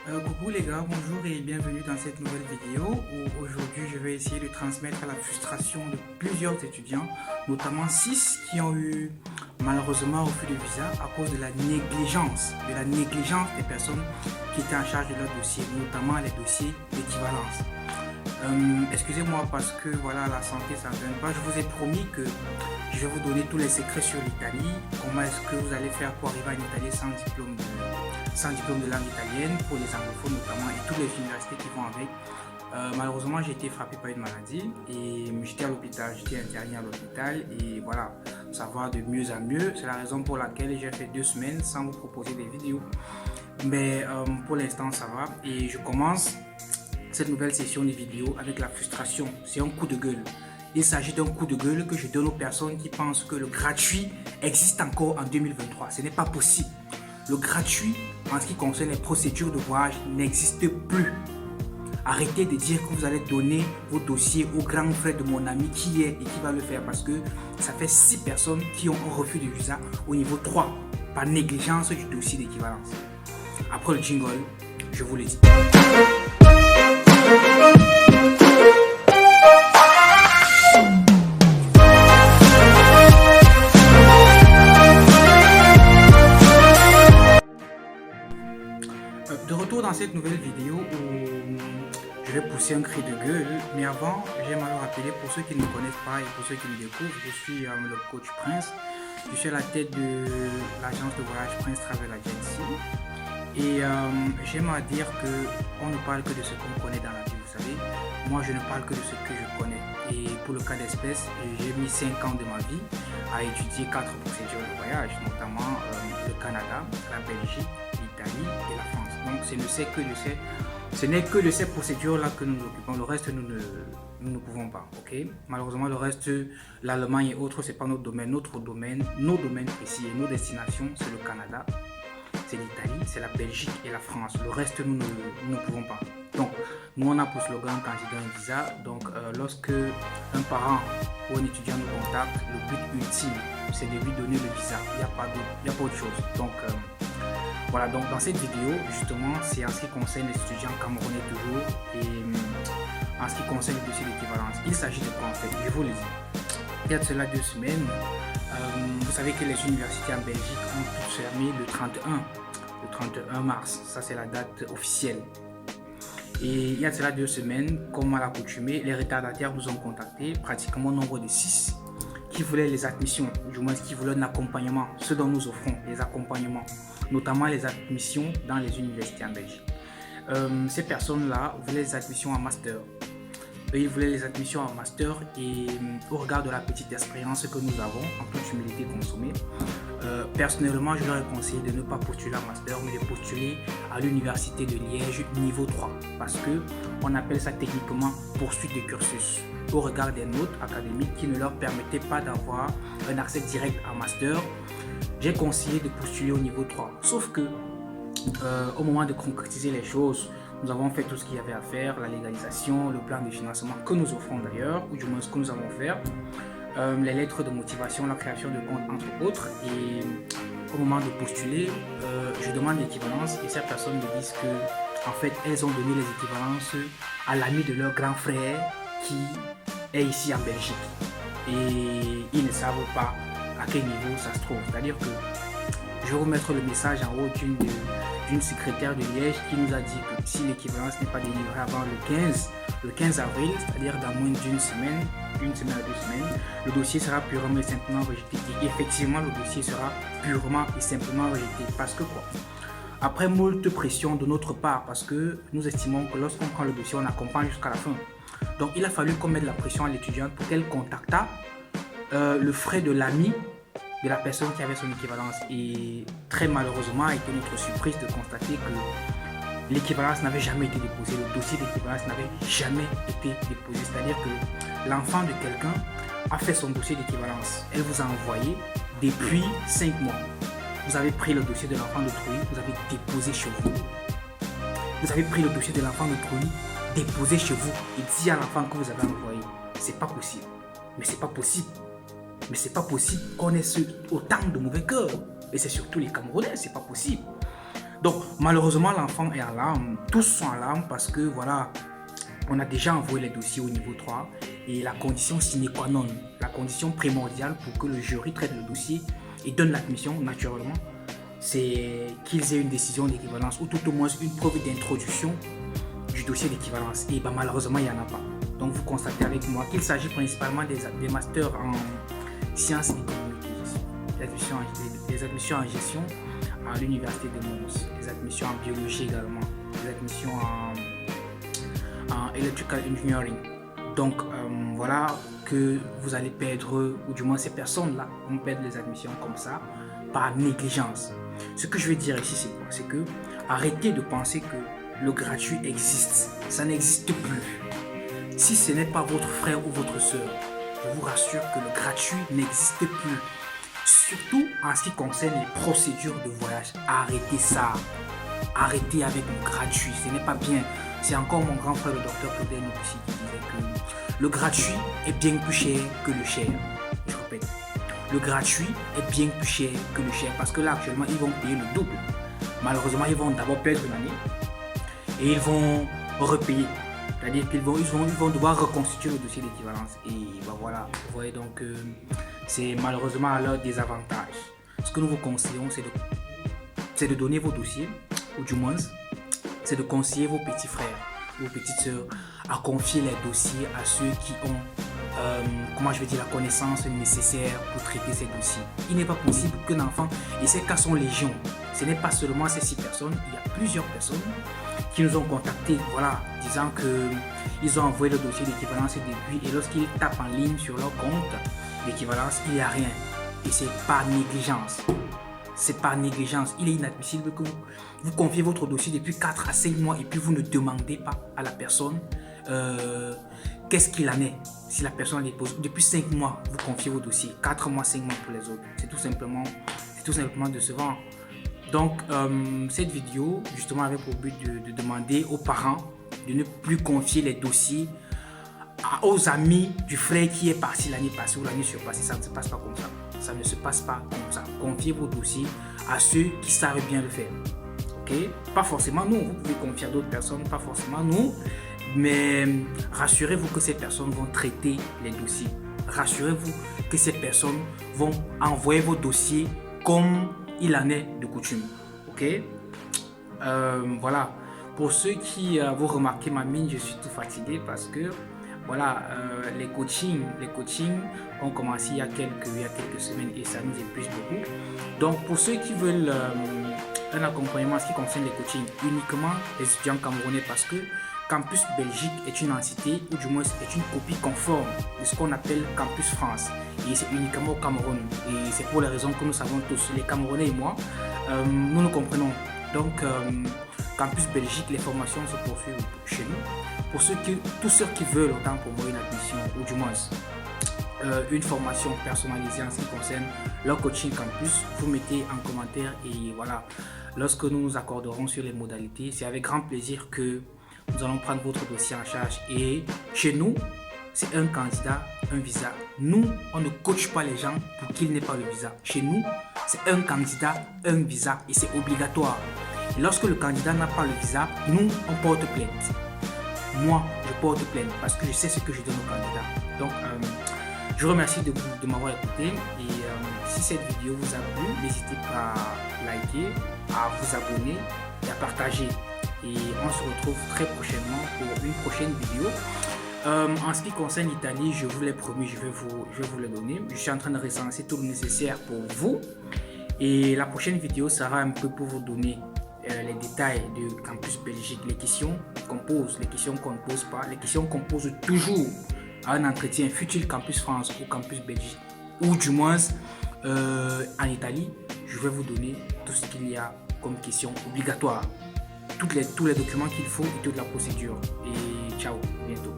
Coucou les gars, bonjour et bienvenue dans cette nouvelle vidéo où aujourd'hui je vais essayer de transmettre la frustration de plusieurs étudiants, notamment 6 qui ont eu malheureusement refus de visa à cause de la négligence des personnes qui étaient en charge de leur dossier, notamment les dossiers d'équivalence. Excusez-moi parce que voilà, la santé ça ne vient pas. Je vous ai promis que je vais vous donner tous les secrets sur l'Italie. Comment est-ce que vous allez faire pour arriver en Italie sans diplôme de langue italienne, pour les anglophones notamment et toutes les universités qui vont avec. Malheureusement, j'ai été frappé par une maladie et j'étais à l'hôpital, j'étais interné à l'hôpital et voilà, ça va de mieux en mieux. C'est la raison pour laquelle j'ai fait 2 semaines sans vous proposer des vidéos. Mais pour l'instant, ça va et je commence cette nouvelle session de vidéo avec la frustration. C'est un coup de gueule. Il s'agit d'un coup de gueule que je donne aux personnes qui pensent que le gratuit existe encore en 2023. Ce n'est pas possible. Le gratuit, en ce qui concerne les procédures de voyage, n'existe plus. Arrêtez de dire que vous allez donner vos dossiers au grand frère de mon ami qui est et qui va le faire parce que ça fait 6 personnes qui ont un refus de visa au niveau 3 par négligence du dossier d'équivalence. Après le jingle, je vous le dis. De retour dans cette nouvelle vidéo où je vais pousser un cri de gueule, mais avant, j'aime alors rappeler pour ceux qui ne me connaissent pas et pour ceux qui me découvrent, je suis le coach Prince, je suis à la tête de l'agence de voyage Prince Travel Agency et j'aime à dire qu'on ne parle que de ce qu'on connaît dans la vie, vous savez, moi je ne parle que de ce que je connais et pour le cas d'espèce, j'ai mis 5 ans de ma vie à étudier 4 procédures de voyage, notamment le Canada, la Belgique, l'Italie et la France. Donc ce n'est que de ces procédures-là que nous nous occupons. Le reste, nous ne pouvons pas. Okay? Malheureusement, le reste, l'Allemagne et autres, ce n'est pas notre domaine. Nos domaines précis et nos destinations, c'est le Canada, c'est l'Italie, c'est la Belgique et la France. Le reste, nous ne pouvons pas. Donc, nous, on a pour slogan candidat un visa. Donc, lorsque un parent ou un étudiant nous contacte, le but ultime, c'est de lui donner le visa. Il n'y a pas autre chose. Donc, voilà, donc dans cette vidéo, justement, c'est en ce qui concerne les étudiants camerounais toujours et en ce qui concerne le dossier d'équivalence. Il s'agit de quoi en fait? Je vous le dis. Il y a de cela 2 semaines, vous savez que les universités en Belgique ont toutes fermé le 31 mars. Ça, c'est la date officielle. Et il y a de cela 2 semaines, comme à l'accoutumée, les retardataires nous ont contactés, pratiquement au nombre de 6, qui voulaient les admissions, du moins qui voulaient un accompagnement, ce dont nous offrons, les accompagnements, notamment les admissions dans les universités en Belgique. Ces personnes-là voulaient les admissions en master. Eux, ils voulaient les admissions en master et au regard de la petite expérience que nous avons, en toute humilité consommée, personnellement, je leur ai conseillé de ne pas postuler en master, mais de postuler à l'université de Liège niveau 3, parce que on appelle ça techniquement poursuite de cursus, au regard des notes académiques qui ne leur permettaient pas d'avoir un accès direct à master. J'ai conseillé de postuler au niveau 3, sauf que au moment de concrétiser les choses, nous avons fait tout ce qu'il y avait à faire, la légalisation, le plan de financement que nous offrons d'ailleurs, ou du moins ce que nous avons fait, les lettres de motivation, la création de comptes entre autres. Et au moment de postuler, je demande l'équivalence et ces personnes me disent que en fait elles ont donné les équivalences à l'ami de leur grand frère qui est ici en Belgique et ils ne savent pas à quel niveau ça se trouve. C'est-à-dire que je vais vous mettre le message en haut d'une secrétaire de Liège qui nous a dit que si l'équivalence n'est pas délivrée avant le 15 avril, c'est-à-dire dans moins d'une semaine, 1 semaine à 2 semaines, le dossier sera purement et simplement rejeté. Et effectivement, le dossier sera purement et simplement rejeté. Parce que quoi? Après moult pression de notre part, parce que nous estimons que lorsqu'on prend le dossier, on accompagne jusqu'à la fin. Donc il a fallu qu'on mette la pression à l'étudiante pour qu'elle contactât le frère de l'ami de la personne qui avait son équivalence. Et très malheureusement, a été notre surprise de constater que l'équivalence n'avait jamais été déposée, le dossier d'équivalence n'avait jamais été déposé. C'est-à-dire que l'enfant de quelqu'un a fait son dossier d'équivalence. Elle vous a envoyé depuis 5 mois. Vous avez pris le dossier de l'enfant d'autrui, vous avez déposé chez vous. Vous avez pris le dossier de l'enfant d'autrui, déposé chez vous et dit à l'enfant que vous avez envoyé. C'est pas possible. Mais c'est pas possible. Mais c'est pas possible qu'on ait autant de mauvais cœur. Et c'est surtout les Camerounais, c'est pas possible. Donc, malheureusement, l'enfant est à larmes. Tous sont à larmes parce que, voilà, on a déjà envoyé les dossiers au niveau 3 et la condition sine qua non, la condition primordiale pour que le jury traite le dossier et donne l'admission, naturellement, c'est qu'ils aient une décision d'équivalence ou tout au moins une preuve d'introduction du dossier d'équivalence. Et ben, malheureusement, il n'y en a pas. Donc, vous constatez avec moi qu'il s'agit principalement des masters en sciences économiques et gestion, les admissions en gestion à l'université de Mons, les admissions en biologie également, les admissions en electrical engineering. Donc, voilà que vous allez perdre, ou du moins ces personnes-là vont perdre les admissions comme ça, par négligence. Ce que je veux dire ici, c'est quoi? C'est que arrêtez de penser que le gratuit existe. Ça n'existe plus. Si ce n'est pas votre frère ou votre soeur, je vous rassure que le gratuit n'existe plus. Surtout en ce qui concerne les procédures de voyage. Arrêtez ça. Arrêtez avec le gratuit. Ce n'est pas bien. C'est encore mon grand frère, le docteur Claudel aussi, qui disait que le gratuit est bien plus cher que le cher. Je répète. Le gratuit est bien plus cher que le cher parce que là, actuellement, ils vont payer le double. Malheureusement, ils vont d'abord perdre une année et ils vont repayer. C'est-à-dire qu'ils vont devoir reconstituer le dossier d'équivalence. Et ben voilà, vous voyez donc c'est malheureusement à leur désavantage. Ce que nous vous conseillons, c'est de donner vos dossiers, ou du moins, c'est de conseiller vos petits frères, vos petites sœurs, à confier les dossiers à ceux qui ont la connaissance nécessaire pour traiter ces dossiers. Il n'est pas possible qu'un enfant, et ces cas sont légion, ce n'est pas seulement ces 6 personnes, il y a plusieurs personnes qui nous ont contactés, voilà, disant qu'ils ont envoyé le dossier d'équivalence depuis, et lorsqu'ils tapent en ligne sur leur compte d'équivalence, il n'y a rien. Et c'est par négligence. C'est par négligence. Il est inadmissible que vous confiez votre dossier depuis 4 à 5 mois et puis vous ne demandez pas à la personne qu'est-ce qu'il en est. Si la personne les pose depuis 5 mois, vous confiez vos dossiers. 4 mois, 5 mois pour les autres. C'est tout simplement décevant. Donc, cette vidéo, justement, avait pour but de demander aux parents de ne plus confier les dossiers aux amis du frère qui est parti l'année passée ou l'année surpassée. Ça ne se passe pas comme ça. Ça ne se passe pas comme ça. Confiez vos dossiers à ceux qui savent bien le faire. Ok? Pas forcément nous. Vous pouvez confier à d'autres personnes, pas forcément nous. Mais rassurez-vous que ces personnes vont traiter les dossiers. Rassurez-vous que ces personnes vont envoyer vos dossiers comme il en est de coutume. Ok? Voilà. Pour ceux qui vous remarquez ma mine, je suis tout fatigué parce que voilà, les coachings ont commencé il y a quelques semaines et ça nous épuise beaucoup. Donc pour ceux qui veulent un accompagnement en ce qui concerne les coachings, uniquement les étudiants camerounais, parce que Campus Belgique est une entité, ou du moins est une copie conforme de ce qu'on appelle Campus France. Et c'est uniquement au Cameroun. Et c'est pour les raisons que nous savons tous, les Camerounais et moi, nous nous comprenons. Donc Campus Belgique, les formations se poursuivent chez nous. Pour tous ceux qui veulent, autant pour moi, une admission, ou du moins une formation personnalisée en ce qui concerne leur coaching campus, vous mettez en commentaire et voilà, lorsque nous nous accorderons sur les modalités, c'est avec grand plaisir que nous allons prendre votre dossier en charge. Et chez nous, c'est un candidat, un visa. Nous, on ne coach pas les gens pour qu'ils n'aient pas le visa. Chez nous, c'est un candidat, un visa et c'est obligatoire. Et lorsque le candidat n'a pas le visa, nous, on porte plainte. Moi, je porte plainte parce que je sais ce que je donne au candidat. Donc, je vous remercie de m'avoir écouté. Et si cette vidéo vous a plu, n'hésitez pas à liker, à vous abonner et à partager. Et on se retrouve très prochainement pour une prochaine vidéo. En ce qui concerne l'Italie, je vous l'ai promis, je vais vous le donner. Je suis en train de recenser tout le nécessaire pour vous. Et la prochaine vidéo sera un peu pour vous donner les détails de Campus Belgique, les questions qu'on pose, les questions qu'on ne pose pas, les questions qu'on pose toujours à un entretien, fut-il Campus France ou Campus Belgique, ou du moins en Italie. Je vais vous donner tout ce qu'il y a comme question obligatoire, tous les documents qu'il faut et toute la procédure. Et ciao, bientôt.